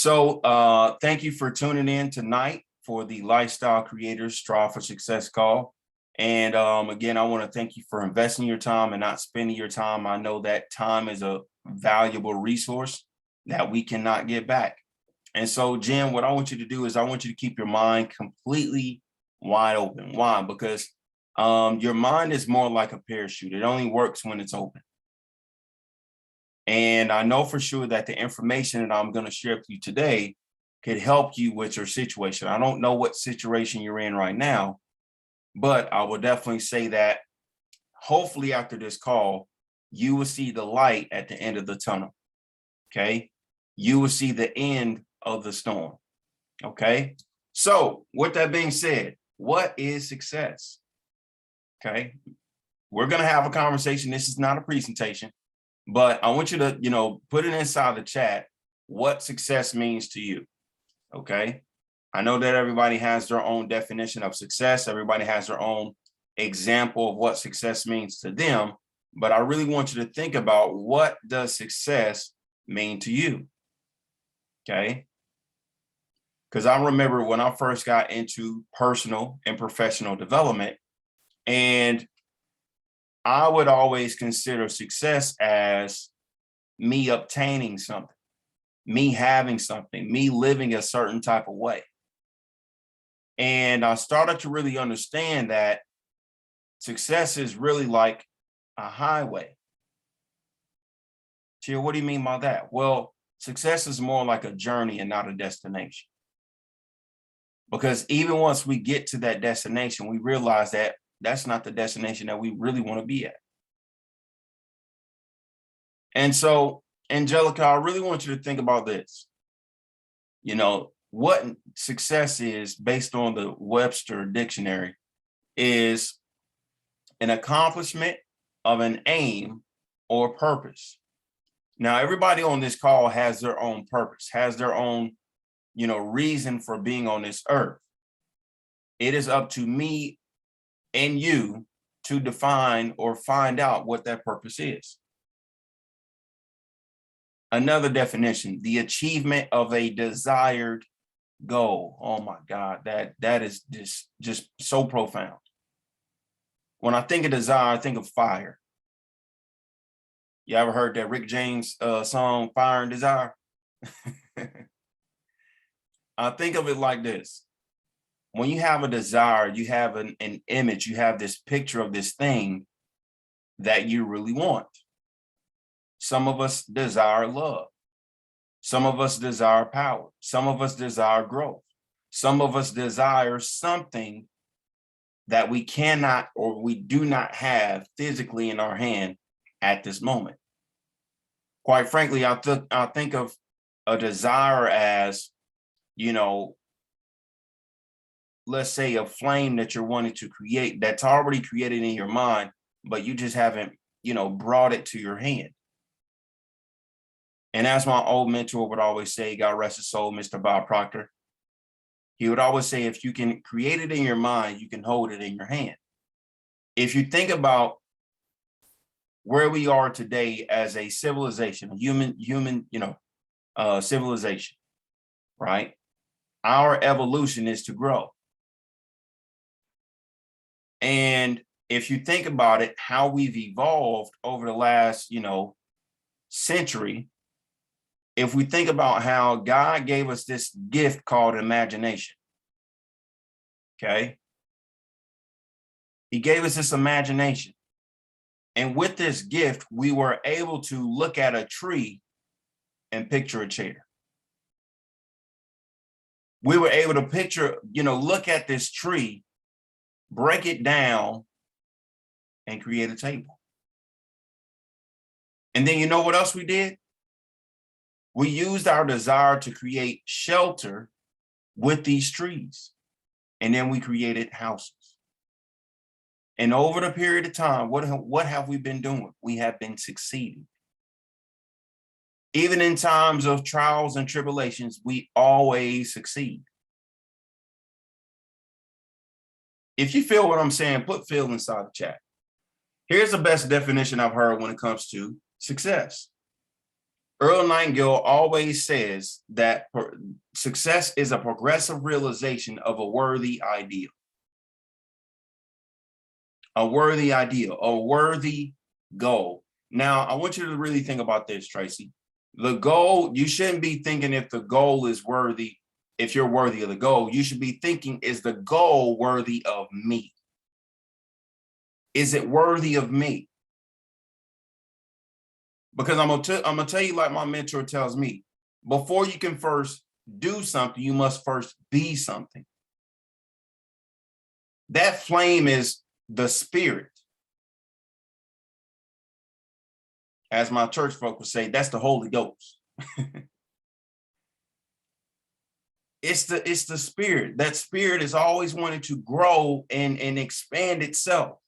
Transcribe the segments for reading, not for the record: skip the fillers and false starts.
Thank you for tuning in tonight for the Lifestyle Creators Strive for Success call. And again, I want to thank you for investing your time and not spending your time. I know that time is a valuable resource that we cannot get back. And so, Jen, what I want you to do is I want you to keep your mind completely wide open. Why? Because your mind is more like a parachute. It only works when it's open. And I know for sure that the information that I'm going to share with you today could help you with your situation. I don't know what situation you're in right now, but I will definitely say that hopefully after this call, you will see the light at the end of the tunnel. Okay. You will see the end of the storm. Okay. So with that being said, what is success? Okay. We're going to have a conversation. This is not a presentation. But I want you to, put it inside the chat, what success means to you, okay? I know that everybody has their own definition of success. Everybody has their own example of what success means to them. But I really want you to think about, what does success mean to you, okay? Because I remember when I first got into personal and professional development, and I would always consider success as me obtaining something, me having something, me living a certain type of way. And I started to really understand that success is really like a highway. Chia, what do you mean by that? Well, success is more like a journey and not a destination. Because even once we get to that destination, we realize that that's not the destination that we really want to be at. And so, Angelica, I really want you to think about this. What success is, based on the Webster dictionary, is an accomplishment of an aim or purpose. Now, everybody on this call has their own purpose, has their own, reason for being on this earth. It is up to me and you to define or find out what that purpose is. Another definition, the achievement of a desired goal. Oh my God, that is just so profound. When I think of desire, I think of fire. You ever heard that Rick James song, Fire and Desire? I think of it like this. When you have a desire, you have an image, you have this picture of this thing that you really want. Some of us desire love. Some of us desire power. Some of us desire growth. Some of us desire something that we cannot or we do not have physically in our hand at this moment. Quite frankly, I think of a desire as, let's say a flame that you're wanting to create that's already created in your mind, but you just haven't, brought it to your hand. And as my old mentor would always say, God rest his soul, Mr. Bob Proctor, he would always say, if you can create it in your mind, you can hold it in your hand. If you think about where we are today as a civilization, a human, civilization, right? Our evolution is to grow. And if you think about it, how we've evolved over the last, century, if we think about how God gave us this gift called imagination, okay? He gave us this imagination. And with this gift, we were able to look at a tree and picture a chair. We were able to picture, look at this tree, break it down, and create a table. And then you know what else we did? We used our desire to create shelter with these trees. And then we created houses. And over the period of time, what have we been doing? We have been succeeding. Even in times of trials and tribulations, we always succeed. If you feel what I'm saying, put feel inside the chat. Here's the best definition I've heard when it comes to success. Earl Nightingale always says that success is a progressive realization of a worthy ideal. A worthy ideal, a worthy goal. Now, I want you to really think about this, Tracy. The goal, you shouldn't be thinking if the goal is worthy, if you're worthy of the goal. You should be thinking, is the goal worthy of me? Is it worthy of me? Because I'm gonna tell you, like my mentor tells me, before you can first do something, you must first be something. That flame is the spirit. As my church folk would say, that's the Holy Ghost. It's the spirit. That spirit is always wanting to grow and expand itself.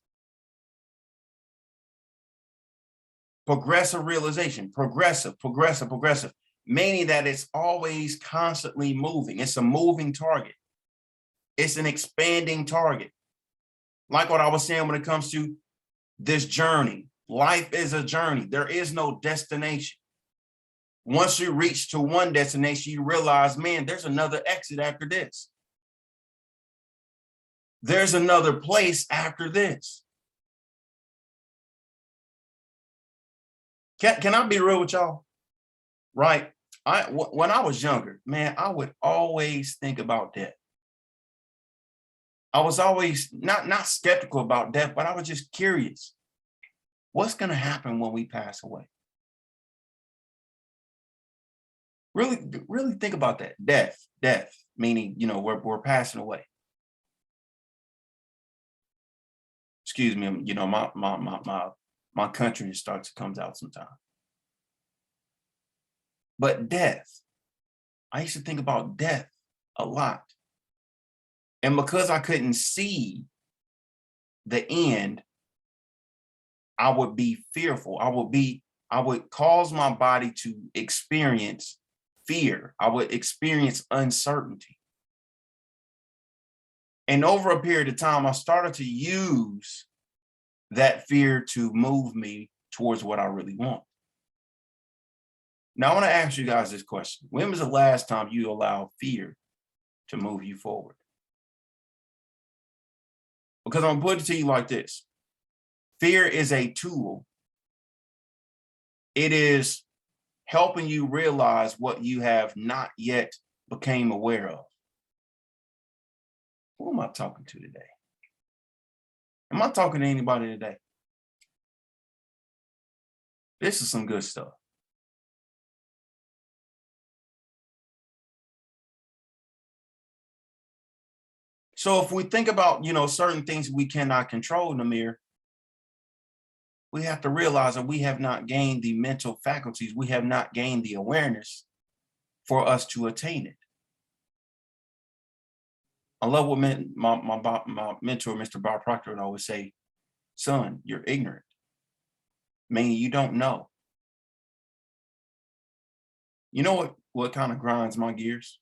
Progressive realization, progressive, meaning that it's always constantly moving. It's a moving target. It's an expanding target. Like what I was saying when it comes to this journey. Life is a journey. There is no destination. Once you reach to one destination, you realize, man, there's another exit after this. There's another place after this. Can I be real with y'all? Right? When I was younger, man, I would always think about death. I was always not skeptical about death, but I was just curious. What's going to happen when we pass away? Really think about that. Death, meaning, we're passing away. Excuse me, my country starts to come out sometimes. But death, I used to think about death a lot. And because I couldn't see the end, I would be fearful. I would cause my body to experience fear. I would experience uncertainty. And over a period of time, I started to use that fear to move me towards what I really want. Now, I want to ask you guys this question. When was the last time you allowed fear to move you forward? Because I'm going to put it to you like this. Fear is a tool. It is helping you realize what you have not yet became aware of. Who am I talking to today? Am I talking to anybody today? This is some good stuff. So if we think about, certain things we cannot control, Namir, we have to realize that we have not gained the mental faculties. We have not gained the awareness for us to attain it. I love what my mentor, Mr. Bob Proctor, would always say, son, you're ignorant, meaning you don't know. You know what kind of grinds my gears?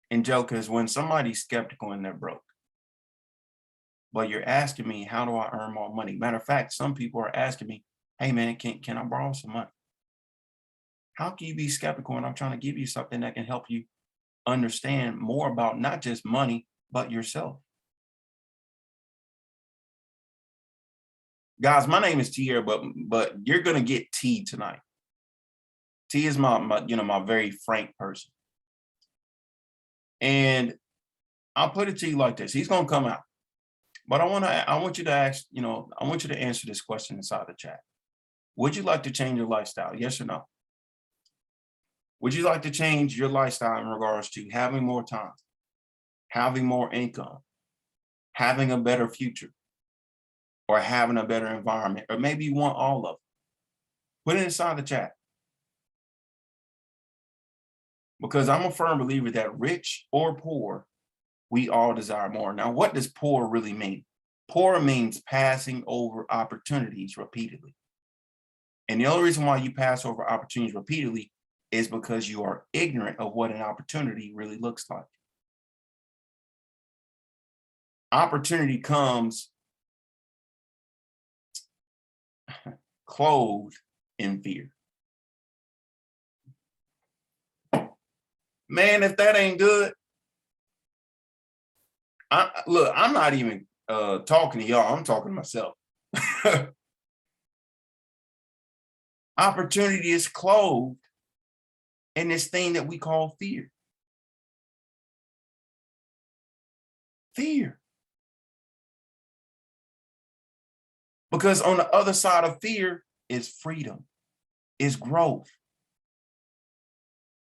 Angelica, is when somebody's skeptical and they're broke. But you're asking me, how do I earn more money? Matter of fact, some people are asking me, hey man, can I borrow some money? How can you be skeptical when I'm trying to give you something that can help you understand more about not just money, but yourself? Guys, my name is Tierra, but you're gonna get T tonight. T is my very frank person. And I'll put it to you like this. He's gonna come out. But I want you to ask, I want you to answer this question inside the chat. Would you like to change your lifestyle? Yes or no? Would you like to change your lifestyle in regards to having more time, having more income, having a better future, or having a better environment? Or maybe you want all of it. Put it inside the chat. Because I'm a firm believer that rich or poor, we all desire more. Now, what does poor really mean? Poor means passing over opportunities repeatedly. And the only reason why you pass over opportunities repeatedly is because you are ignorant of what an opportunity really looks like. Opportunity comes clothed in fear. Man, if that ain't good, look, I'm not even talking to y'all. I'm talking to myself. Opportunity is clothed in this thing that we call fear. Fear. Because on the other side of fear is freedom, is growth,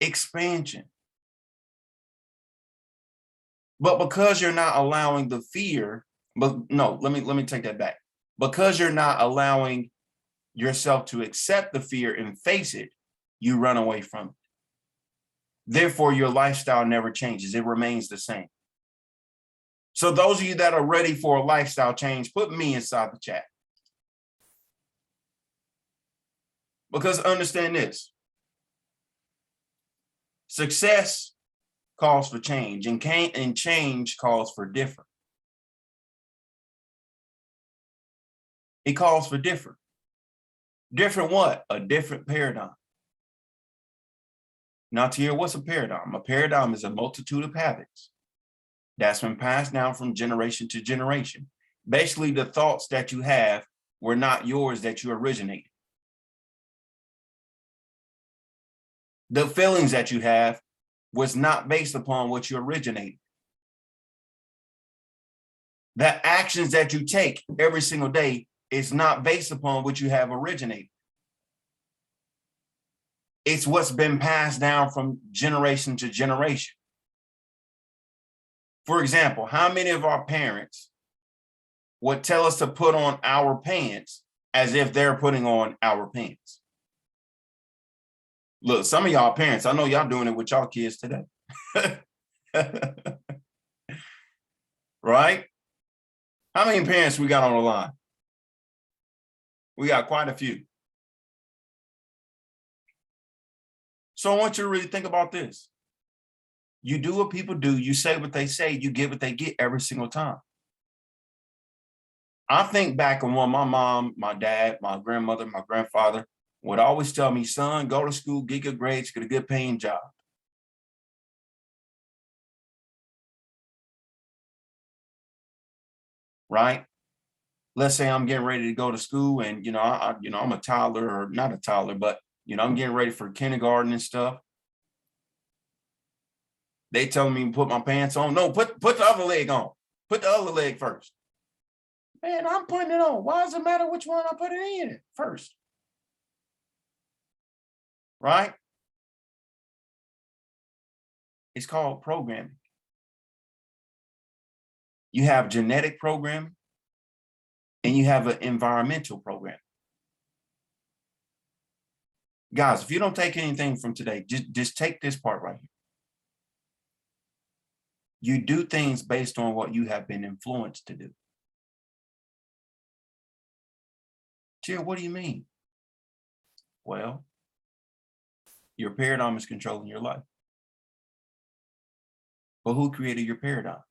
expansion. But because you're not allowing the fear, but no, let me take that back. Because you're not allowing yourself to accept the fear and face it, you run away from it. Therefore, your lifestyle never changes. It remains the same. So those of you that are ready for a lifestyle change, put me inside the chat. Because understand this, success calls for change, and change calls for different. It calls for different. Different what? A different paradigm. Now, Tia, what's a paradigm? A paradigm is a multitude of habits that's been passed down from generation to generation. Basically, the thoughts that you have were not yours, that you originated. The feelings that you have was not based upon what you originated. The actions that you take every single day is not based upon what you have originated. It's what's been passed down from generation to generation. For example, how many of our parents would tell us to put on our pants as if they're putting on our pants? Look, some of y'all parents, I know y'all doing it with y'all kids today. Right? How many parents we got on the line? We got quite a few. So I want you to really think about this. You do what people do, you say what they say, you get what they get every single time. I think back on when my mom, my dad, my grandmother, my grandfather would always tell me, son, go to school, get good grades, get a good paying job. Right? Let's say I'm getting ready to go to school and, I'm a toddler, or not a toddler, but, I'm getting ready for kindergarten and stuff. They tell me to put my pants on. No, put the other leg on. Put the other leg first. Man, I'm putting it on. Why does it matter which one I put it in first? Right? It's called programming. You have genetic programming and you have an environmental program. Guys, if you don't take anything from today, just take this part right here. You do things based on what you have been influenced to do. Tia, what do you mean? Well, your paradigm is controlling your life. But who created your paradigm?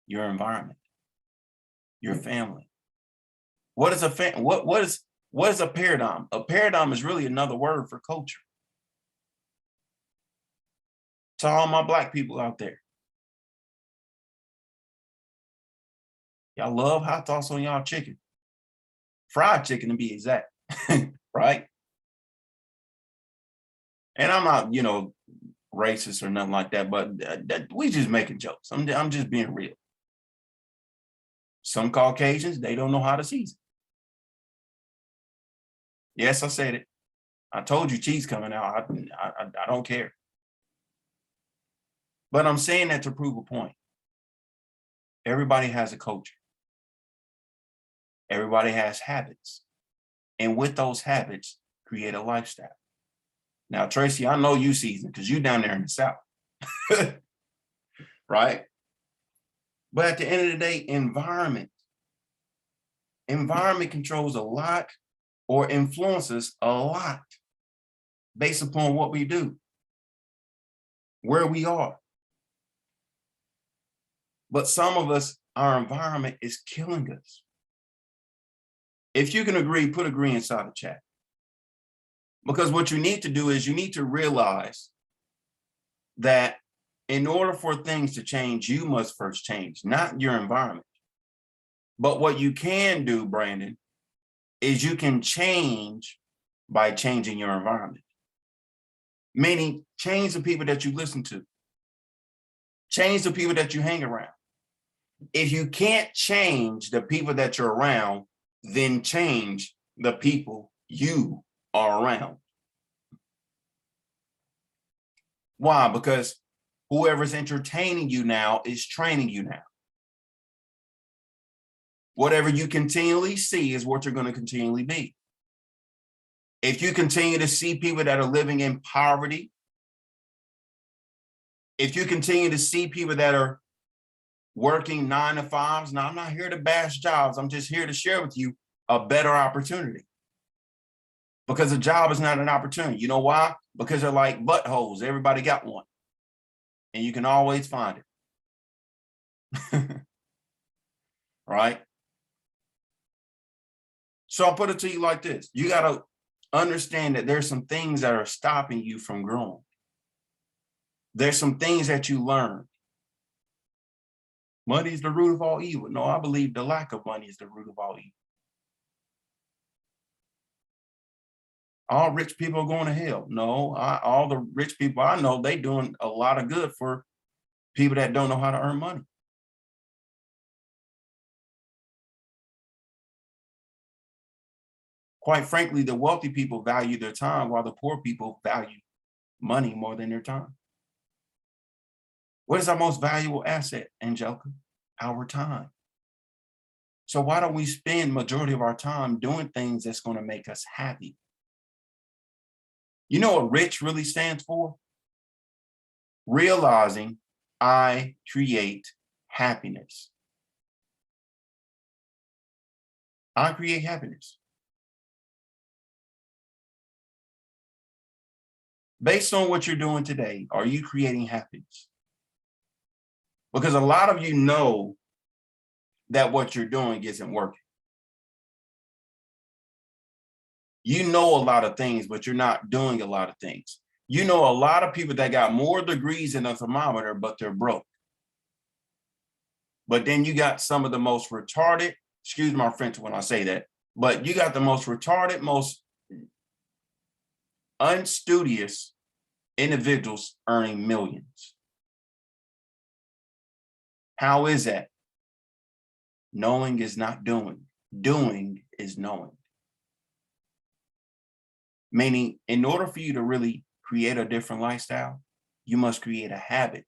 Your environment, your family. What is what is a paradigm? A paradigm is really another word for culture. To all my Black people out there, y'all love hot sauce on y'all chicken. Fried chicken to be exact, right? And I'm not, racist or nothing like that, but we just making jokes. I'm just being real. Some Caucasians, they don't know how to season. Yes, I said it. I told you cheese coming out. I don't care. But I'm saying that to prove a point. Everybody has a culture. Everybody has habits. And with those habits, create a lifestyle. Now, Tracy, I know you season because you down there in the South. Right? But at the end of the day, environment controls a lot or influences a lot based upon what we do, where we are. But some of us, our environment is killing us. If you can agree, put agree inside the chat. Because what you need to do is you need to realize that In order for things to change, you must first change, not your environment. But what you can do, Brandon, is you can change by changing your environment. Meaning, change the people that you listen to, change the people that you hang around. If you can't change the people that you're around, then change the people you are around. Why? Because whoever's entertaining you now is training you now. Whatever you continually see is what you're going to continually be. If you continue to see people that are living in poverty, if you continue to see people that are working 9 to 5s, now I'm not here to bash jobs. I'm just here to share with you a better opportunity. Because a job is not an opportunity. You know why? Because they're like buttholes. Everybody got one. And you can always find it. Right? So I'll put it to you like this. You got to understand that there's some things that are stopping you from growing. There's some things that you learn. Money is the root of all evil. No, I believe the lack of money is the root of all evil. All rich people are going to hell. No, all the rich people I know, they doing a lot of good for people that don't know how to earn money. Quite frankly, the wealthy people value their time while the poor people value money more than their time. What is our most valuable asset, Angelica? Our time. So why don't we spend majority of our time doing things that's going to make us happy? You know what rich really stands for? Realizing I create happiness. I create happiness. Based on what you're doing today, are you creating happiness? Because a lot of you know that what you're doing isn't working. You know a lot of things, but you're not doing a lot of things. You know a lot of people that got more degrees in a thermometer, but they're broke. But then you got some of the most retarded, excuse my French when I say that, but you got the most retarded, most unstudious individuals earning millions. How is that? Knowing is not doing. Doing is knowing. Meaning, in order for you to really create a different lifestyle, you must create a habit.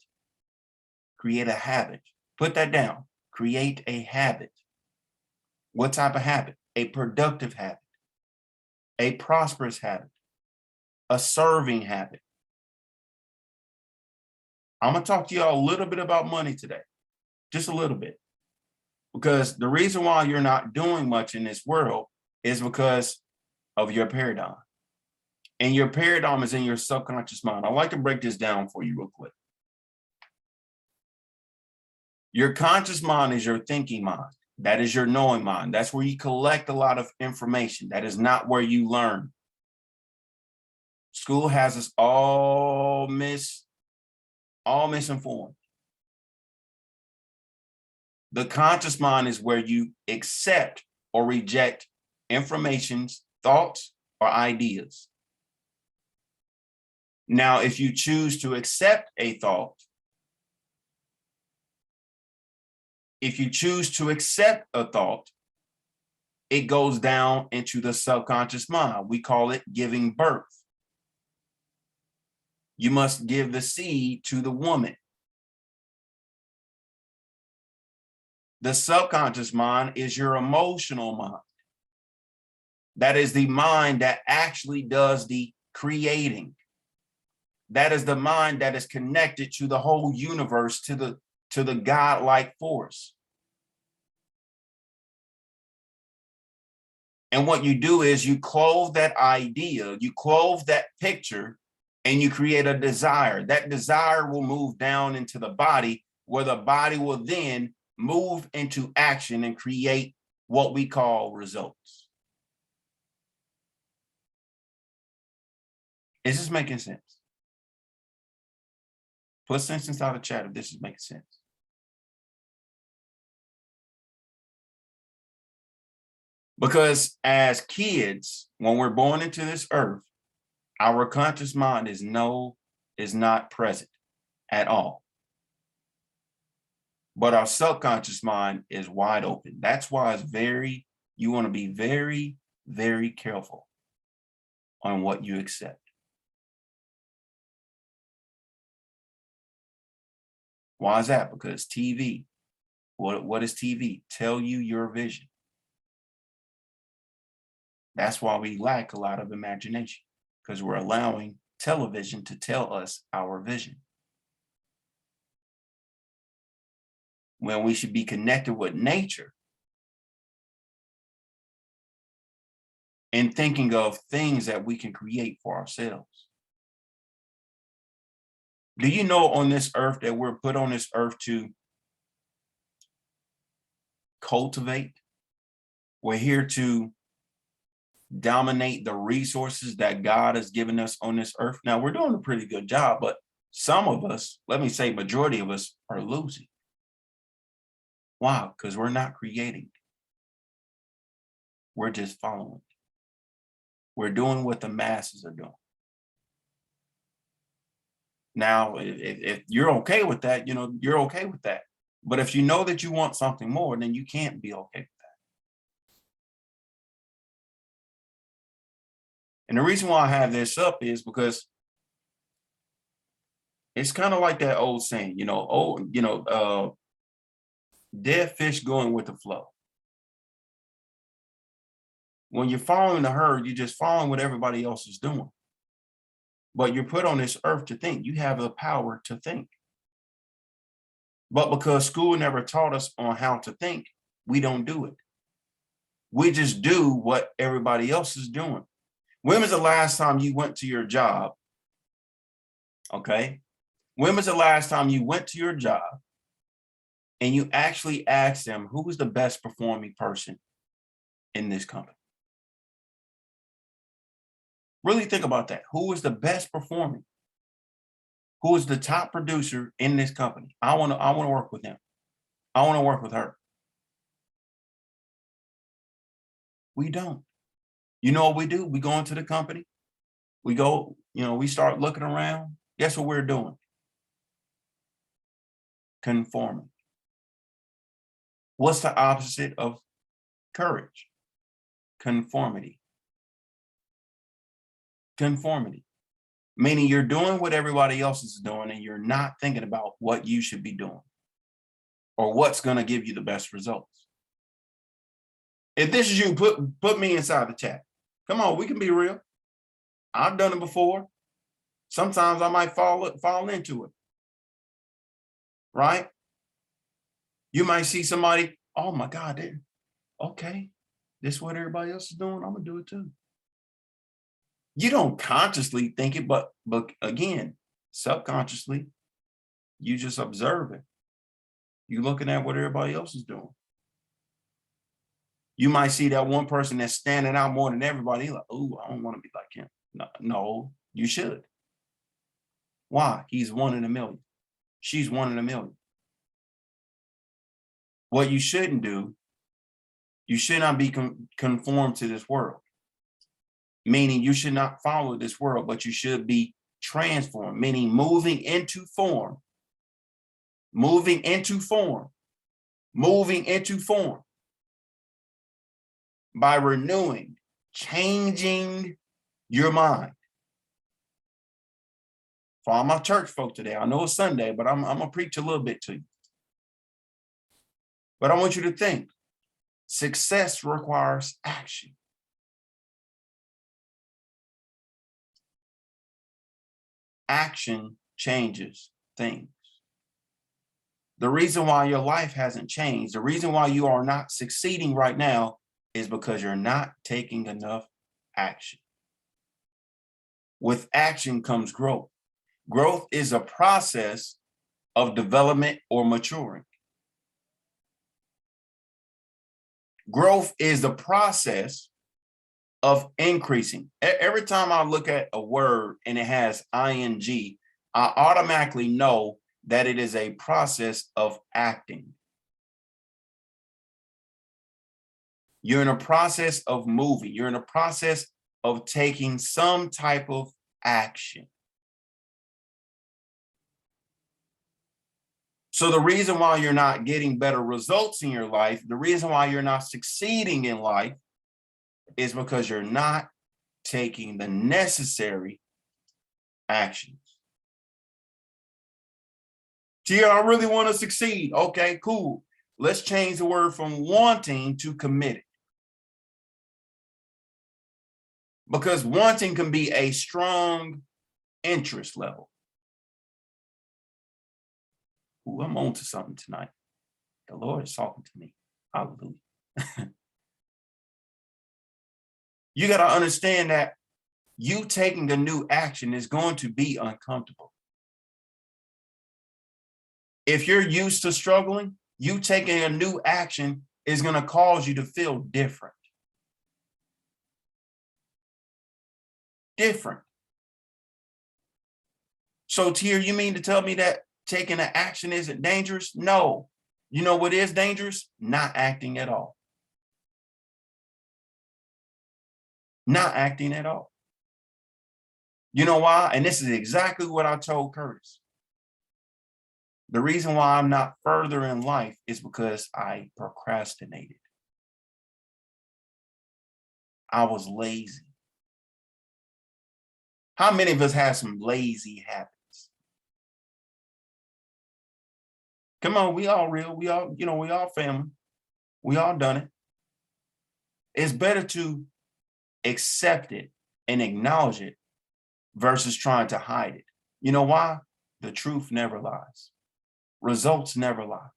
Create a habit. Put that down. Create a habit. What type of habit? A productive habit. A prosperous habit. A serving habit. I'm going to talk to y'all a little bit about money today. Just a little bit. Because the reason why you're not doing much in this world is because of your paradigm. And your paradigm is in your subconscious mind. I'd like to break this down for you real quick. Your conscious mind is your thinking mind. That is your knowing mind. That's where you collect a lot of information. That is not where you learn. School has us all misinformed. The conscious mind is where you accept or reject informations, thoughts, or ideas. Now, if you choose to accept a thought, if you choose to accept a thought, it goes down into the subconscious mind. We call it giving birth. You must give the seed to the woman. The subconscious mind is your emotional mind. That is the mind that actually does the creating. That is the mind that is connected to the whole universe, to the godlike force. And what you do is you clothe that idea, you clothe that picture, and you create a desire. That desire will move down into the body, where the body will then move into action and create what we call results. Is this making sense? Put sense inside the chat if this is making sense. Because as kids, when we're born into this earth, our conscious mind is not present at all. But our subconscious mind is wide open. That's why you want to be very, very careful on what you accept. Why is that? Because TV, what is TV? Tell you your vision. That's why we lack a lot of imagination, because we're allowing television to tell us our vision. When we should be connected with nature and thinking of things that we can create for ourselves. Do you know on this earth that we're put on this earth to cultivate? We're here to dominate the resources that God has given us on this earth. Now, we're doing a pretty good job, but some of us, let me say majority of us, are losing. Why? Because we're not creating. We're just following. We're doing what the masses are doing. Now, if you're okay with that, you're okay with that. But if you know that you want something more, then you can't be okay with that. And the reason why I have this up is because it's kind of like that old saying, dead fish going with the flow. When you're following the herd, you're just following what everybody else is doing. But you're put on this earth to think. You have the power to think. But because school never taught us on how to think, we don't do it. We just do what everybody else is doing. When was the last time you went to your job? Okay. When was the last time you went to your job and you actually asked them, who was the best performing person in this company? Really think about that. Who is the best performing? Who is the top producer in this company? I want to work with him. I want to work with her. We don't. You know what we do? We go into the company. We go, we start looking around. Guess what we're doing? Conforming. What's the opposite of courage? Conformity. Conformity. Meaning you're doing what everybody else is doing and you're not thinking about what you should be doing or what's going to give you the best results. If this is you, put me inside the chat. Come on, we can be real. I've done it before. Sometimes I might fall into it. Right? You might see somebody, oh my God, okay, this is what everybody else is doing. I'm gonna do it too. You don't consciously think it, but again, subconsciously, you just observe it. You're looking at what everybody else is doing. You might see that one person that's standing out more than everybody. Like, oh, I don't want to be like him. No, you should. Why? He's one in a million. She's one in a million. What you shouldn't do, you should not be conformed to this world. Meaning you should not follow this world, but you should be transformed, meaning moving into form. Moving into form. Moving into form. By renewing, changing your mind. For all my church folk today, I know it's Sunday, but I'm going to preach a little bit to you. But I want you to think, success requires action. Action changes things. The reason why your life hasn't changed, the reason why you are not succeeding right now is because you're not taking enough action. With action comes growth. Growth is a process of development or maturing. Growth is the process of increasing. Every time I look at a word and it has ing, I automatically know that it is a process of acting. You're in a process of moving. You're in a process of taking some type of action. So the reason why you're not getting better results in your life, the reason why you're not succeeding in life is because you're not taking the necessary actions. Tia, I really want to succeed. Okay, cool. Let's change the word from wanting to committed. Because wanting can be a strong interest level. Ooh, I'm on to something tonight. The Lord is talking to me. Hallelujah. You got to understand that you taking a new action is going to be uncomfortable. If you're used to struggling, you taking a new action is going to cause you to feel different. Different. So, Tier, you mean to tell me that taking an action isn't dangerous? No. You know what is dangerous? Not acting at all. Not acting at all. You know why? And this is exactly what I told Curtis. The reason why I'm not further in life is because I procrastinated. I was lazy. How many of us have some lazy habits? Come on, we all real. We all, we all family. We all done it. It's better to accept it and acknowledge it versus trying to hide it. You know why? The truth never lies. Results never lie.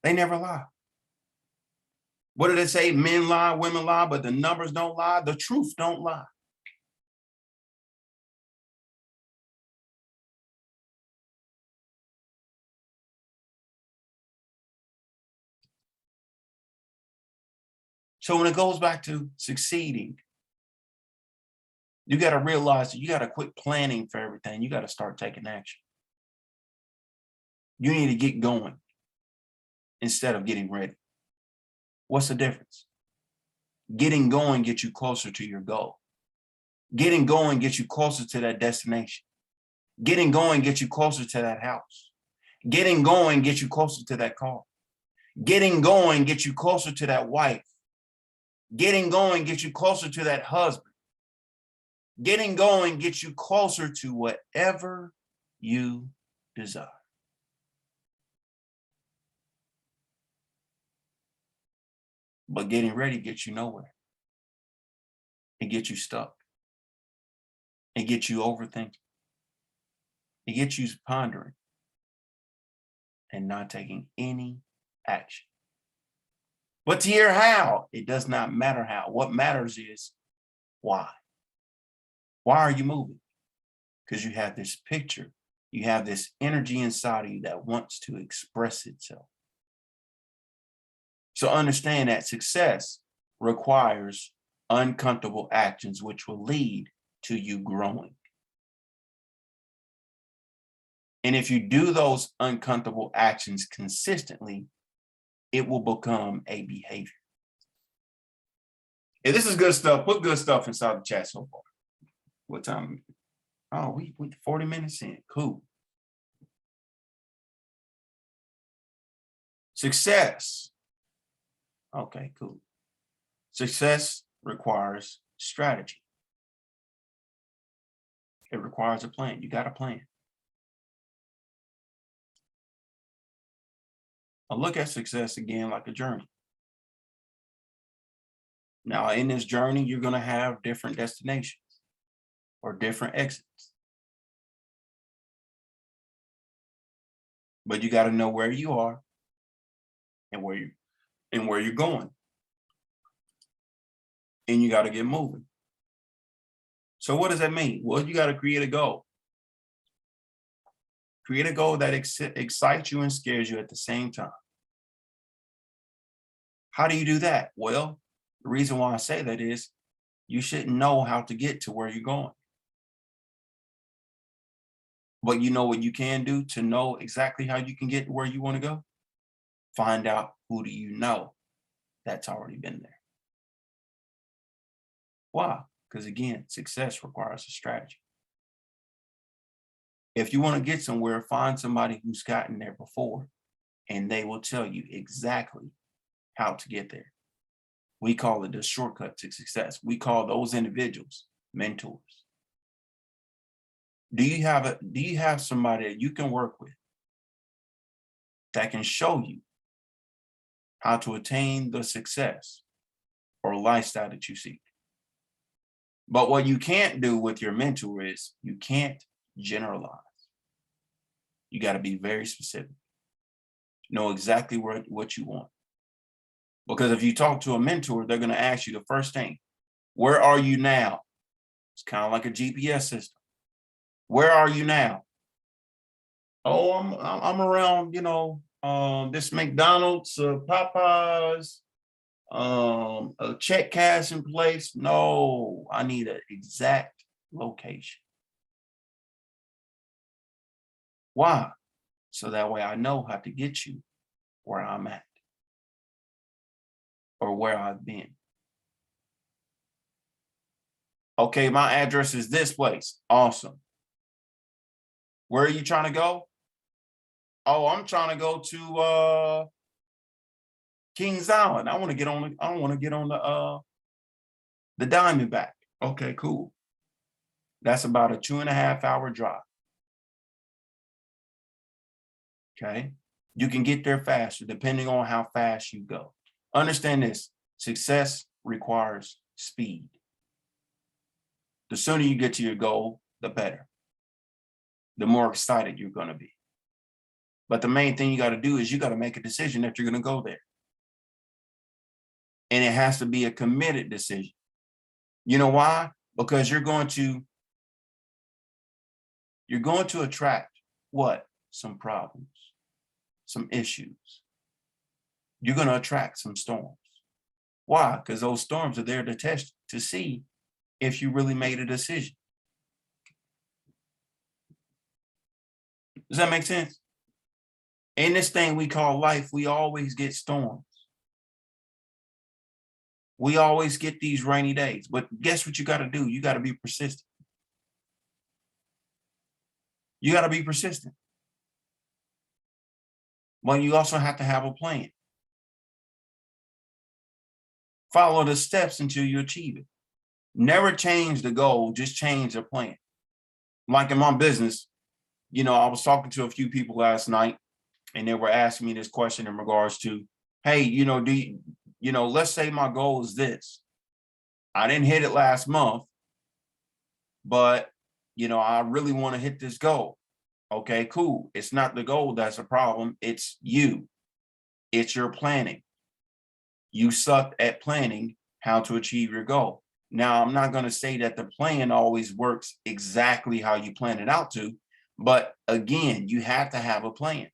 They never lie. What do they say? Men lie, women lie, but the numbers don't lie. The truth don't lie. So when it goes back to succeeding, you got to realize that you got to quit planning for everything. You got to start taking action. You need to get going instead of getting ready. What's the difference? Getting going gets you closer to your goal. Getting going gets you closer to that destination. Getting going gets you closer to that house. Getting going gets you closer to that car. Getting going gets you closer to that wife. Getting going gets you closer to that husband. Getting going gets you closer to whatever you desire. But getting ready gets you nowhere. It gets you stuck. It gets you overthinking. It gets you pondering and not taking any action. But to hear how, it does not matter how. What matters is why. Why are you moving? Because you have this picture. You have this energy inside of you that wants to express itself. So understand that success requires uncomfortable actions, which will lead to you growing. And if you do those uncomfortable actions consistently, it will become a behavior. If this is good stuff, put good stuff inside the chat so far. What time? Oh, we 40 minutes in. Cool. Success. Okay, cool. Success requires strategy. It requires a plan. You got a plan. I look at success again like a journey. Now, in this journey, you're going to have different destinations or different exits. But you got to know where you are and where you're going. And you got to get moving. So what does that mean? Well, you got to create a goal. Create a goal that excites you and scares you at the same time. How do you do that? Well, the reason why I say that is you should know how to get to where you're going. But you know what you can do to know exactly how you can get to where you want to go? Find out who do you know that's already been there. Why? Because again, success requires a strategy. If you want to get somewhere, find somebody who's gotten there before, and they will tell you exactly how to get there. We call it the shortcut to success. We call those individuals mentors. Do you have somebody that you can work with that can show you how to attain the success or lifestyle that you seek? But what you can't do with your mentor is you can't generalize. You got to be very specific. Know exactly what you want. Because if you talk to a mentor, they're going to ask you the first thing, where are you now? It's kind of like a GPS system. Where are you now? Oh, I'm around, this McDonald's, Popeyes, a check cashing place. No, I need an exact location. Why? So that way I know how to get you where I'm at or where I've been. Okay, my address is this place. Awesome. Where are you trying to go? Oh, I'm trying to go to Kings Island. I want to get on the Diamondback. Okay, cool. That's about a 2.5-hour drive. Okay. You can get there faster depending on how fast you go. Understand this, success requires speed. The sooner you get to your goal, the better. The more excited you're going to be. But the main thing you got to do is you got to make a decision that you're going to go there. And it has to be a committed decision. You know why? Because you're going to attract what? Some problems, some issues. You're going to attract some storms. Why? Because those storms are there to test, to see if you really made a decision. Does that make sense? In this thing we call life, we always get storms. We always get these rainy days. But guess what you got to do? You got to be persistent. You got to be persistent. But you also have to have a plan. Follow the steps until you achieve it. Never change the goal, just change the plan. Like in my business, I was talking to a few people last night and they were asking me this question in regards to, hey, let's say my goal is this. I didn't hit it last month, but, I really want to hit this goal. Okay, cool. It's not the goal that's a problem. It's you. It's your planning. You suck at planning how to achieve your goal. Now, I'm not going to say that the plan always works exactly how you plan it out to, but again, you have to have a plan.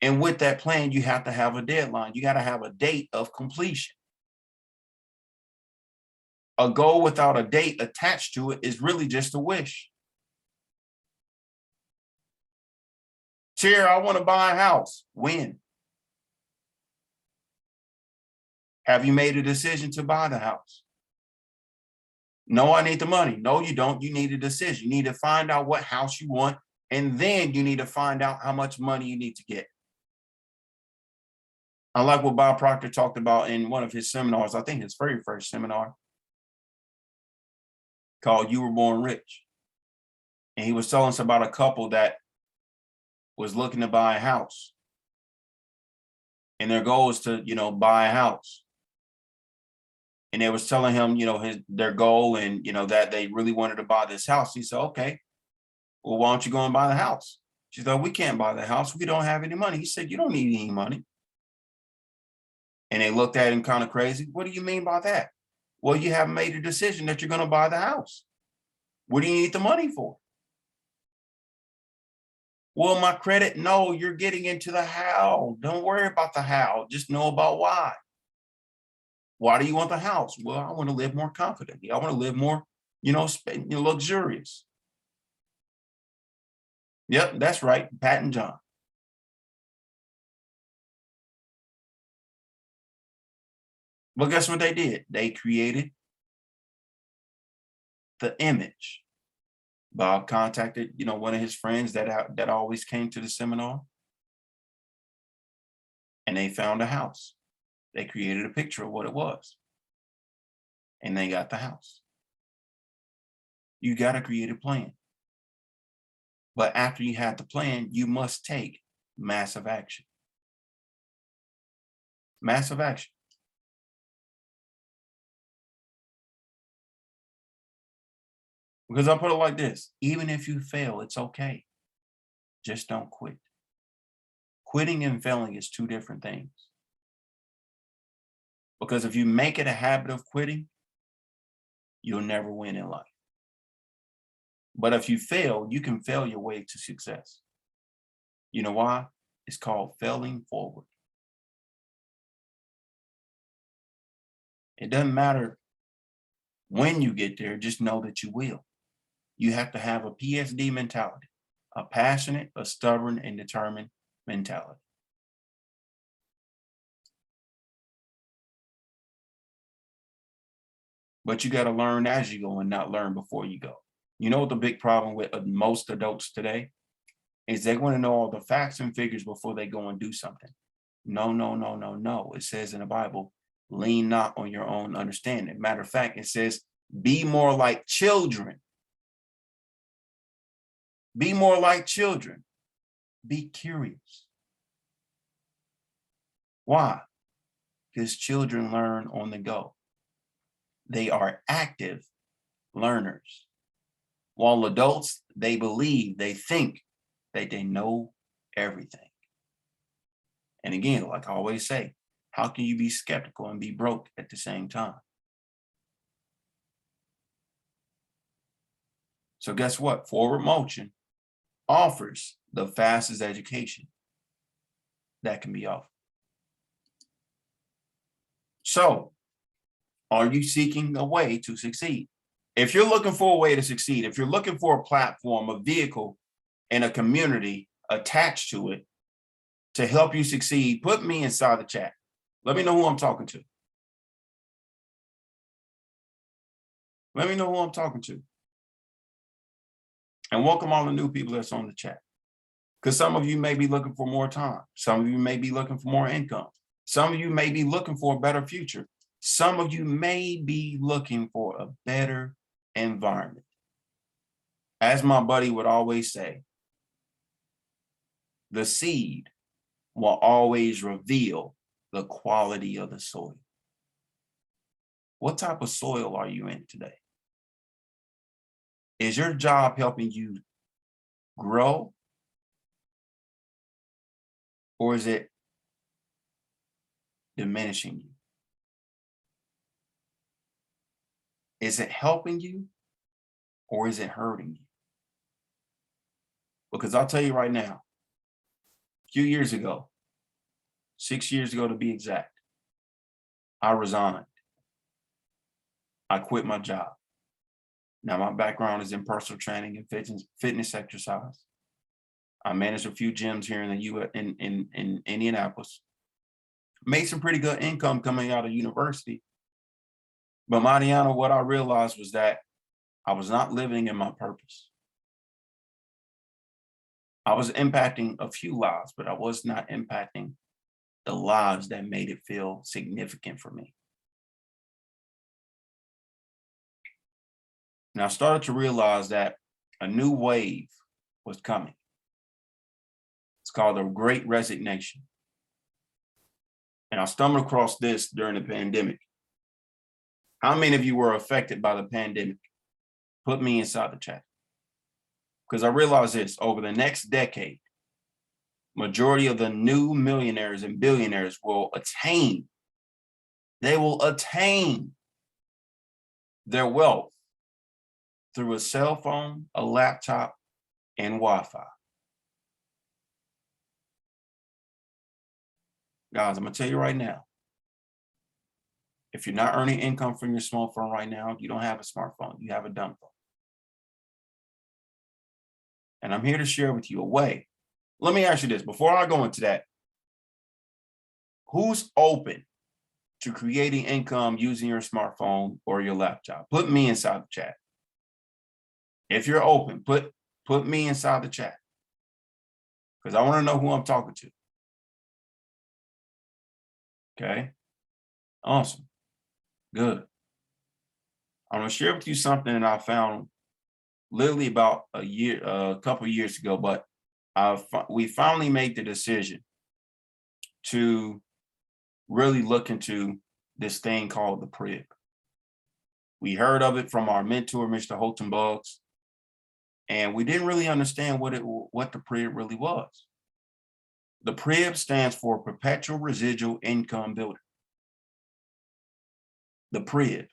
And with that plan, you have to have a deadline. You got to have a date of completion. A goal without a date attached to it is really just a wish. Chair, I want to buy a house. When? Have you made a decision to buy the house? No, I need the money. No, you don't. You need a decision. You need to find out what house you want, and then you need to find out how much money you need to get. I like what Bob Proctor talked about in one of his seminars, I think his very first seminar, called You Were Born Rich. And he was telling us about a couple that was looking to buy a house. And their goal is to, buy a house. And they was telling him, their goal and, that they really wanted to buy this house. He said, okay, well, why don't you go and buy the house? She said, we can't buy the house. We don't have any money. He said, you don't need any money. And they looked at him kind of crazy. What do you mean by that? Well, you haven't made a decision that you're going to buy the house. What do you need the money for? Well, my credit, no, you're getting into the how. Don't worry about the how. Just know about why. Why do you want the house? Well, I want to live more confidently. I want to live more, luxurious. Yep, that's right, Pat and John. Well, guess what they did? They created the image. Bob contacted, one of his friends that always came to the seminar, and they found a house. They created a picture of what it was, and they got the house. You got to create a plan. But after you have the plan, you must take massive action. Massive action. Because I'll put it like this, even if you fail, it's okay. Just don't quit. Quitting and failing is two different things. Because if you make it a habit of quitting, you'll never win in life. But if you fail, you can fail your way to success. You know why? It's called failing forward. It doesn't matter when you get there, just know that you will. You have to have a PSD mentality, a passionate, a stubborn, and determined mentality. But you got to learn as you go and not learn before you go. You know what the big problem with most adults today is? They want to know all the facts and figures before they go and do something. No, no, no, no, no. It says in the Bible, lean not on your own understanding. Matter of fact, it says, be more like children. Be more like children. Be curious. Why? Because children learn on the go. They are active learners. While adults, they believe, they think that they know everything. And again, like I always say, how can you be skeptical and be broke at the same time? So guess what? Forward Motion offers the fastest education that can be offered. So, are you seeking a way to succeed? If you're looking for a way to succeed, if you're looking for a platform, a vehicle, and a community attached to it to help you succeed, put me inside the chat. Let me know who I'm talking to. Let me know who I'm talking to. And welcome all the new people that's on the chat. Because some of you may be looking for more time. Some of you may be looking for more income. Some of you may be looking for a better future. Some of you may be looking for a better environment. As my buddy would always say, the seed will always reveal the quality of the soil. What type of soil are you in today? Is your job helping you grow? Or is it diminishing you? Is it helping you or is it hurting you? Because I'll tell you right now, a few years ago, 6 years ago to be exact, I resigned. I quit my job. Now my background is in personal training and fitness exercise. I managed a few gyms here in the U.S. in Indianapolis. Made some pretty good income coming out of university. But Mariana, what I realized was that I was not living in my purpose. I was impacting a few lives, but I was not impacting the lives that made it feel significant for me. And I started to realize that a new wave was coming. It's called the Great Resignation. And I stumbled across this during the pandemic. How many of you were affected by the pandemic? Put me inside the chat. Because I realized this, over the next decade, majority of the new millionaires and billionaires will attain their wealth through a cell phone, a laptop, and Wi-Fi. Guys, I'm gonna tell you right now, if you're not earning income from your smartphone right now, you don't have a smartphone, you have a dumb phone. And I'm here to share with you a way. Let me ask you this before I go into that. Who's open to creating income using your smartphone or your laptop? Put me inside the chat. If you're open, put me inside the chat, because I want to know who I'm talking to. Okay. Awesome. Good. I'm going to share with you something that I found literally about a couple of years ago, but we finally made the decision to really look into this thing called the PRIB. We heard of it from our mentor, Mr. Holton Buggs, and we didn't really understand what the PRIB really was. The PRIB stands for Perpetual Residual Income Builder. The PRIB.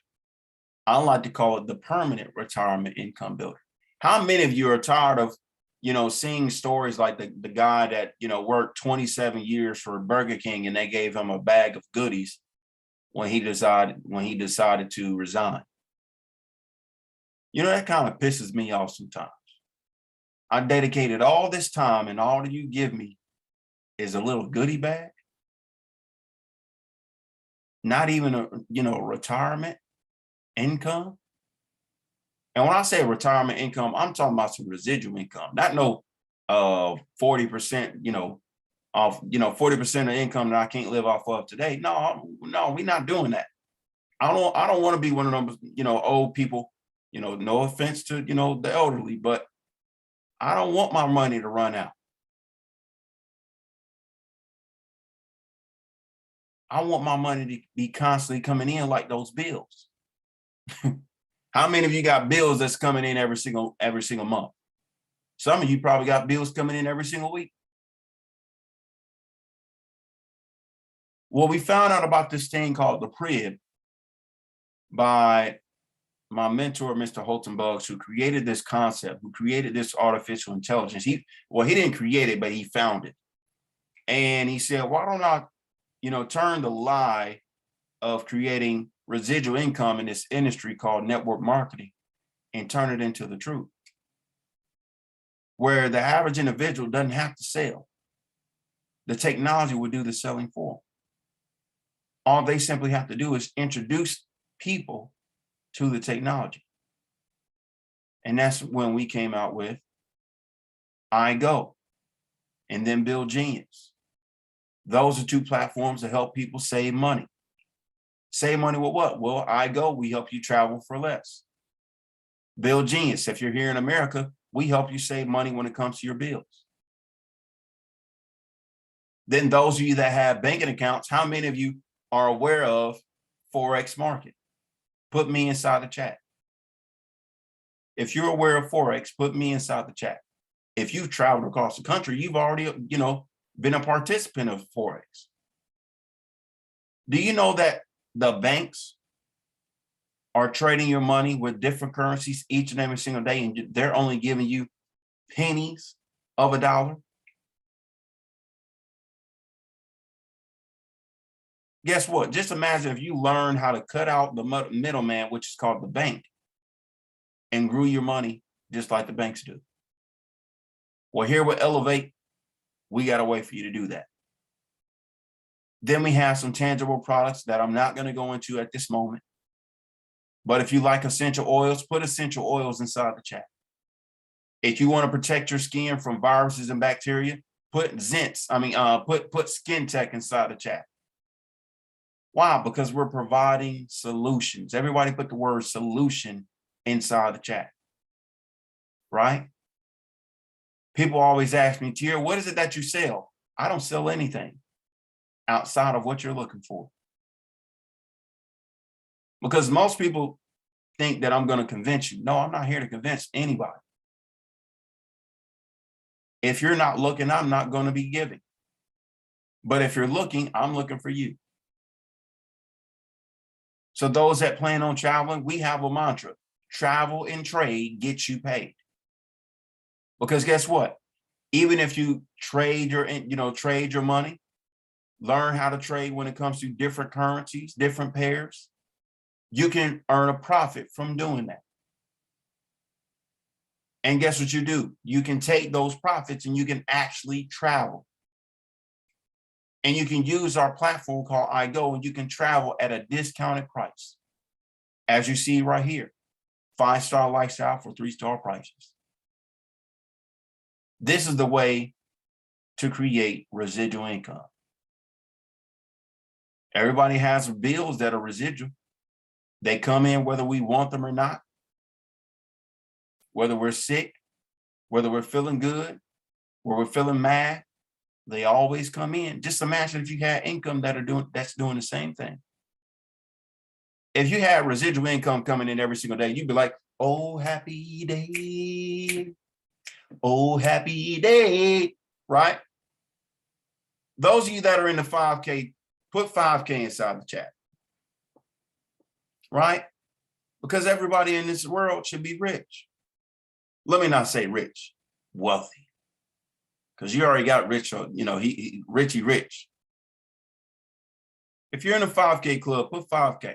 I like to call it the Permanent Retirement Income Builder. How many of you are tired of, seeing stories like the guy that, worked 27 years for Burger King and they gave him a bag of goodies when he decided to resign? That kind of pisses me off sometimes. I dedicated all this time and all that you give me is a little goodie bag. Not even a retirement income. And when I say retirement income, I'm talking about some residual income, not no 40%, off, 40% of income that I can't live off of today. No, we're not doing that. I don't want to be one of them, old people, no offense to, the elderly, but I don't want my money to run out. I want my money to be constantly coming in like those bills. How many of you got bills that's coming in every single month? Some of you probably got bills coming in every single week. Well, we found out about this thing called the PRIB by my mentor, Mr. Holton Buggs, who created this concept, who created this artificial intelligence. He didn't create it, but he found it. And he said, why don't I, turn the lie of creating residual income in this industry called network marketing and turn it into the truth, where the average individual doesn't have to sell. The technology will do the selling for them. All they simply have to do is introduce people to the technology. And that's when we came out with iGo and then Build Genius. Those are two platforms to help people save money. Save money with what? Well, iGo, we help you travel for less. Build Genius, if you're here in America, we help you save money when it comes to your bills. Then those of you that have banking accounts, how many of you are aware of Forex market? Put me inside the chat. If you're aware of Forex, put me inside the chat. If you've traveled across the country, you've already, been a participant of Forex. Do you know that the banks are trading your money with different currencies each and every single day, and they're only giving you pennies of a dollar? Guess what? Just imagine if you learn how to cut out the middleman, which is called the bank, and grew your money just like the banks do. Well, here with Elevate, we got a way for you to do that. Then we have some tangible products that I'm not going to go into at this moment. But if you like essential oils, put essential oils inside the chat. If you want to protect your skin from viruses and bacteria, put put Skin Tech inside the chat. Why? Because we're providing solutions. Everybody put the word solution inside the chat, right? People always ask me, Tier, what is it that you sell? I don't sell anything outside of what you're looking for. Because most people think that I'm going to convince you. No, I'm not here to convince anybody. If you're not looking, I'm not going to be giving. But if you're looking, I'm looking for you. So those that plan on traveling, we have a mantra: travel and trade gets you paid. Because guess what? Even if you trade your money, learn how to trade when it comes to different currencies, different pairs, you can earn a profit from doing that. And guess what you do? You can take those profits and you can actually travel. And you can use our platform called iGo, and you can travel at a discounted price. As you see right here, 5-star lifestyle for 3-star prices. This is the way to create residual income. Everybody has bills that are residual. They come in whether we want them or not, whether we're sick, whether we're feeling good, whether we're feeling mad, they always come in. Just imagine if you had income that's doing the same thing. If you had residual income coming in every single day, you'd be like, oh, happy day. Oh, happy day, right? Those of you that are in the 5K, put 5K inside the chat, right? Because everybody in this world should be rich. Let me not say rich, wealthy. Because you already got rich, you know, Richie rich. If you're in a 5K club, put 5K.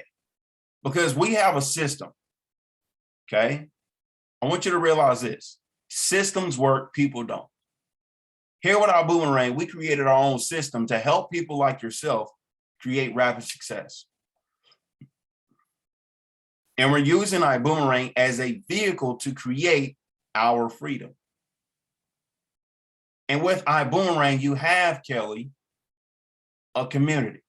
Because we have a system, okay? I want you to realize this. Systems work, people don't. Here with our Boomerang, we created our own system to help people like yourself create rapid success. And we're using our Boomerang as a vehicle to create our freedom. And with iBoomerang, you have, Kelly, a community.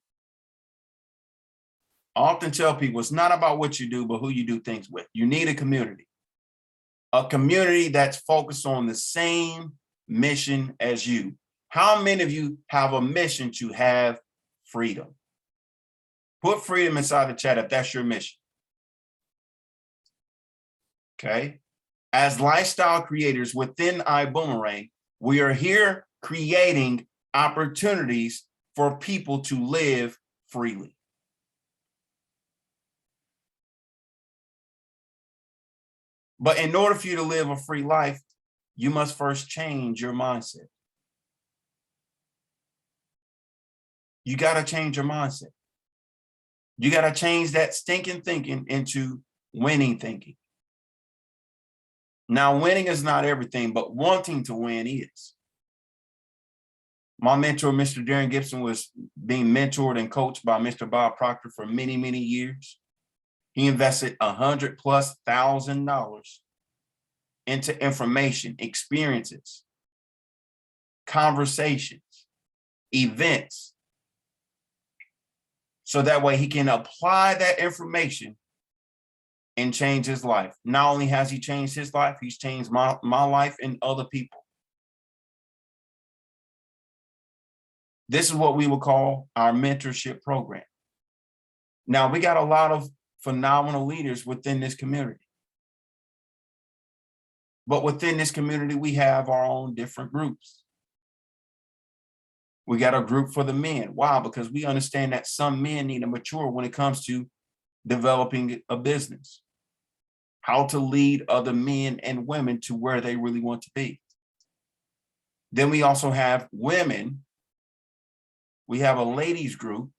I often tell people it's not about what you do, but who you do things with. You need a community that's focused on the same mission as you. How many of you have a mission to have freedom? Put freedom inside the chat if that's your mission. Okay. As lifestyle creators within iBoomerang, we are here creating opportunities for people to live freely. But in order for you to live a free life, you must first change your mindset. You got to change your mindset. You got to change that stinking thinking into winning thinking. Now, winning is not everything, but wanting to win is. My mentor, Mr. Darren Gibson, was being mentored and coached by Mr. Bob Proctor for many, many years. He invested $100,000+ into information, experiences, conversations, events, so that way he can apply that information and change his life. Not only has he changed his life, he's changed my life and other people. This is what we would call our mentorship program. Now, we got a lot of phenomenal leaders within this community. But within this community, we have our own different groups. We got a group for the men. Why? Because we understand that some men need to mature when it comes to developing a business, how to lead other men and women to where they really want to be. Then we also have women. We have a ladies group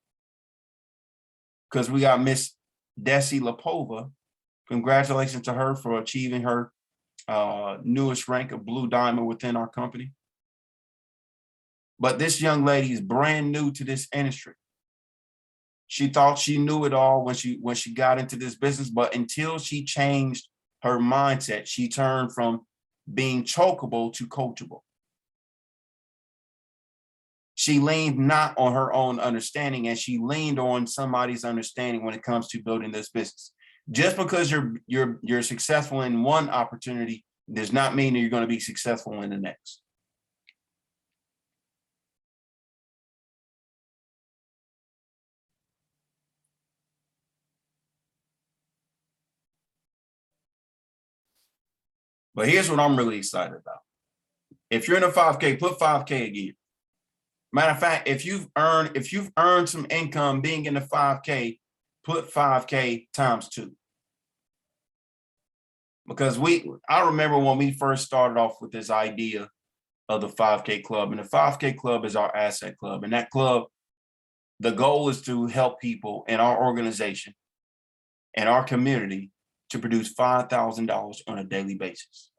because we got Miss Desi Lapova. Congratulations to her for achieving her newest rank of Blue Diamond within our company. But this young lady is brand new to this industry. She thought she knew it all when she got into this business, but until she changed her mindset, she turned from being chokeable to coachable. She leaned not on her own understanding, and she leaned on somebody's understanding when it comes to building this business. Just because you're successful in one opportunity does not mean that you're going to be successful in the next. But here's what I'm really excited about. If you're in a 5K, put 5K again. Matter of fact, if you've earned some income being in the 5K, put 5K times 2. Because I remember when we first started off with this idea of the 5K club, and the 5K club is our asset club. And that club, the goal is to help people in our organization and our community to produce $5,000 on a daily basis.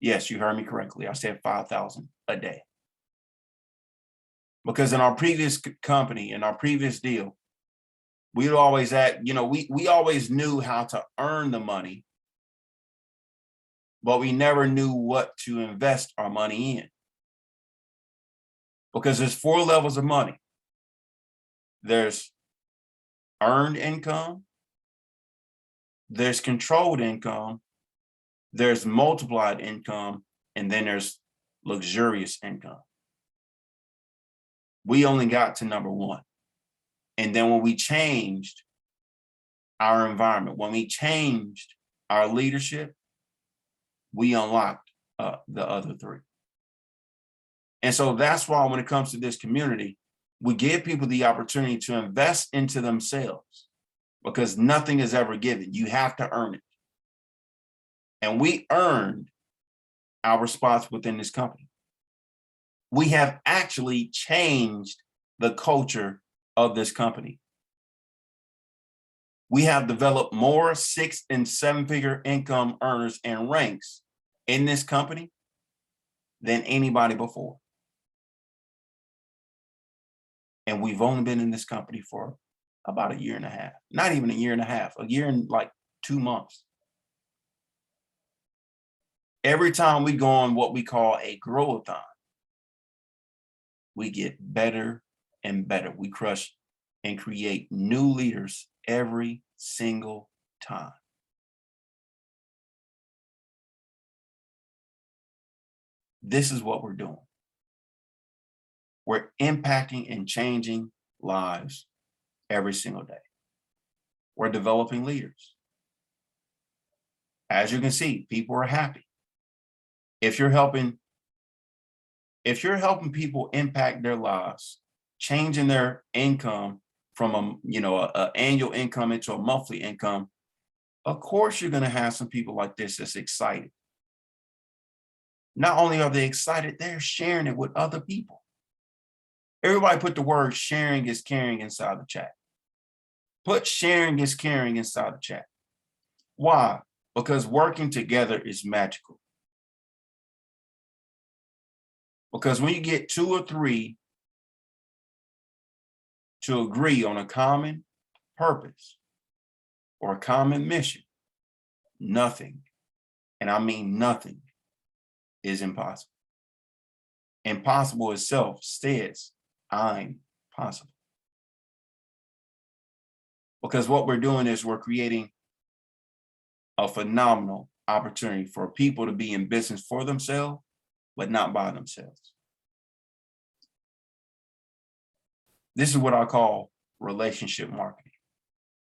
Yes, you heard me correctly. I said 5,000 a day. Because in our previous company, in our previous deal, we'd always we always knew how to earn the money, but we never knew what to invest our money in. Because there's 4 levels of money. There's earned income, there's controlled income, there's multiplied income, and then there's luxurious income. We only got to number 1. And then when we changed our environment, when we changed our leadership, we unlocked the other 3. And so that's why when it comes to this community, we give people the opportunity to invest into themselves, because nothing is ever given. You have to earn it. And we earned our spots within this company. We have actually changed the culture of this company. We have developed more 6- and 7-figure income earners and ranks in this company than anybody before. And we've only been in this company for about 1.5 years. Not even 1.5 years, a year and like 2 months. Every time we go on what we call a grow-a-thon, we get better and better. We crush and create new leaders every single time. This is what we're doing. We're impacting and changing lives every single day. We're developing leaders. As you can see, people are happy. If you're helping people impact their lives, changing their income from a annual income into a monthly income, of course you're going to have some people like this that's excited. Not only are they excited, they're sharing it with other people. Everybody put the word sharing is caring inside the chat. Put sharing is caring inside the chat. Why? Because working together is magical. Because when you get 2 or 3 to agree on a common purpose or a common mission, nothing, and I mean nothing, is impossible. Impossible itself says, I'm possible. Because what we're doing is we're creating a phenomenal opportunity for people to be in business for themselves, but not by themselves. This is what I call relationship marketing.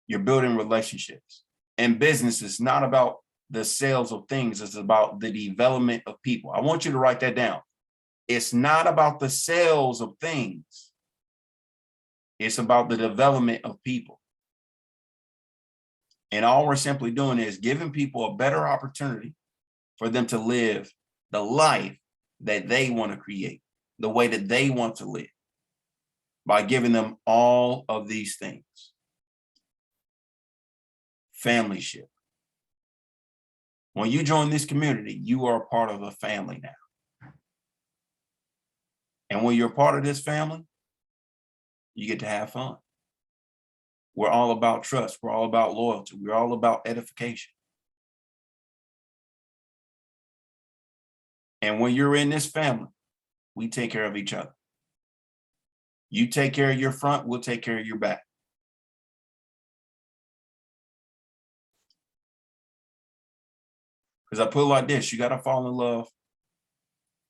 You're building relationships. And business is not about the sales of things, it's about the development of people. I want you to write that down. It's not about the sales of things. It's about the development of people. And all we're simply doing is giving people a better opportunity for them to live the life that they want to create, the way that they want to live, by giving them all of these things. Familyship. When you join this community, you are a part of a family now. And when you're part of this family, you get to have fun. We're all about trust. We're all about loyalty. We're all about edification. And when you're in this family, we take care of each other. You take care of your front, we'll take care of your back. Because I put it like this, you got to fall in love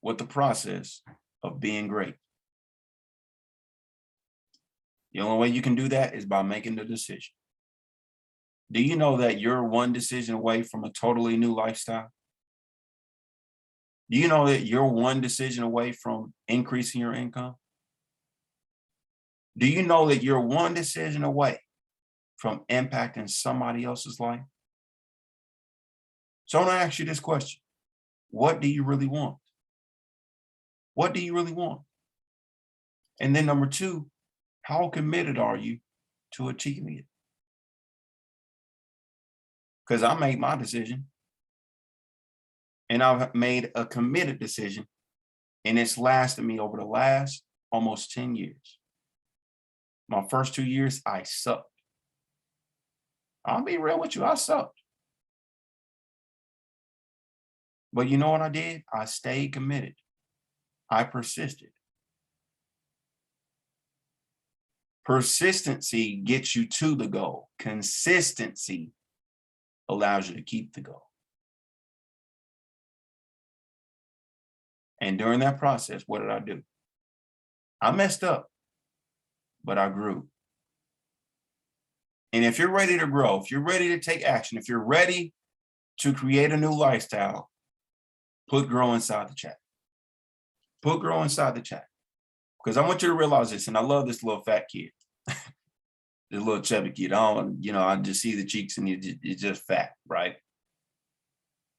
with the process of being great. The only way you can do that is by making the decision. Do you know that you're one decision away from a totally new lifestyle? Do you know that you're one decision away from increasing your income? Do you know that you're one decision away from impacting somebody else's life? So I'm going to ask you this question. What do you really want? What do you really want? And then number 2, how committed are you to achieving it? Because I made my decision. And I've made a committed decision, and it's lasted me over the last almost 10 years. My first 2 years, I sucked. I'll be real with you, I sucked. But you know what I did? I stayed committed. I persisted. Persistency gets you to the goal. Consistency allows you to keep the goal. And during that process, what did I do? I messed up, but I grew. And if you're ready to grow, if you're ready to take action, if you're ready to create a new lifestyle, put grow inside the chat. Put grow inside the chat. Because I want you to realize this, and I love this little fat kid, this little chubby kid. I just see the cheeks and it's just fat, right?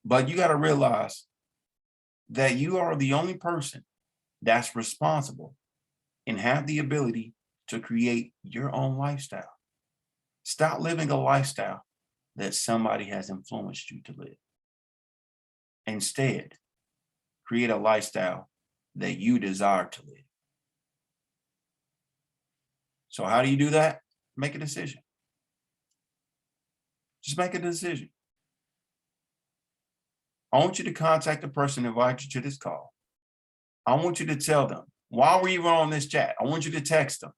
But you got to realize that you are the only person that's responsible and have the ability to create your own lifestyle. Stop living a lifestyle that somebody has influenced you to live. Instead, create a lifestyle that you desire to live. So how do you do that? Make a decision. Just make a decision. I want you to contact the person who invited you to this call. I want you to tell them, while we're even on this chat, I want you to text them.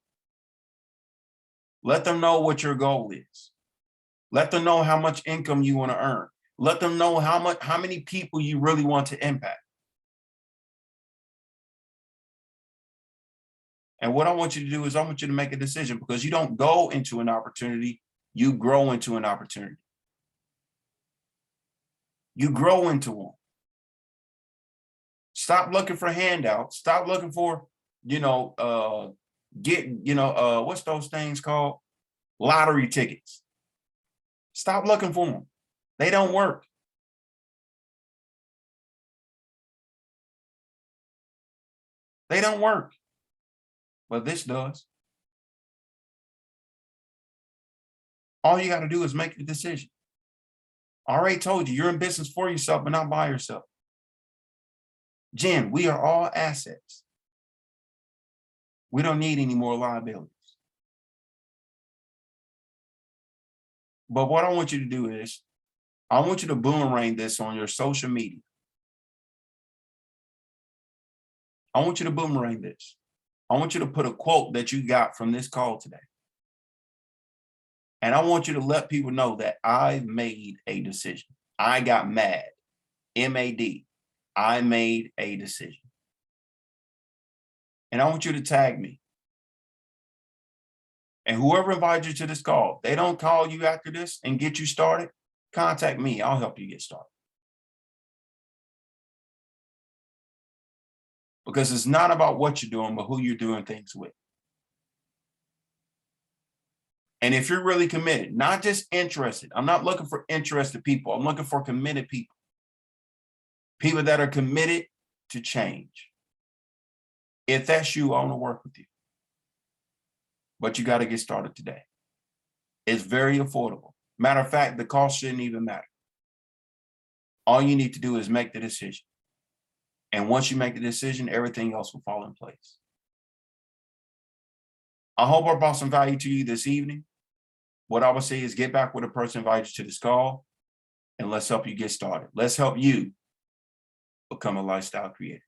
Let them know what your goal is. Let them know how much income you want to earn. Let them know how many people you really want to impact. And what I want you to do is I want you to make a decision, because you don't go into an opportunity, you grow into an opportunity. You grow into one. Stop looking for handouts. Stop looking for, what's those things called? Lottery tickets. Stop looking for them. They don't work. They don't work. But this does. All you got to do is make the decision. I already told you, you're in business for yourself, but not by yourself. Jen, we are all assets. We don't need any more liabilities. But what I want you to do is, I want you to boomerang this on your social media. I want you to boomerang this. I want you to put a quote that you got from this call today. And I want you to let people know that I made a decision. I got mad, M-A-D. I made a decision. And I want you to tag me. And whoever invited you to this call, they don't call you after this and get you started, contact me. I'll help you get started. Because it's not about what you're doing, but who you're doing things with. And if you're really committed, not just interested, I'm not looking for interested people. I'm looking for committed people. People that are committed to change. If that's you, I want to work with you. But you got to get started today. It's very affordable. Matter of fact, the cost shouldn't even matter. All you need to do is make the decision. And once you make the decision, everything else will fall in place. I hope I brought some value to you this evening. What I would say is get back with a person who invited you to this call, and let's help you get started. Let's help you become a lifestyle creator.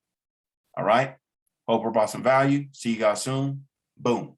All right? Hope I brought some value. See you guys soon. Boom.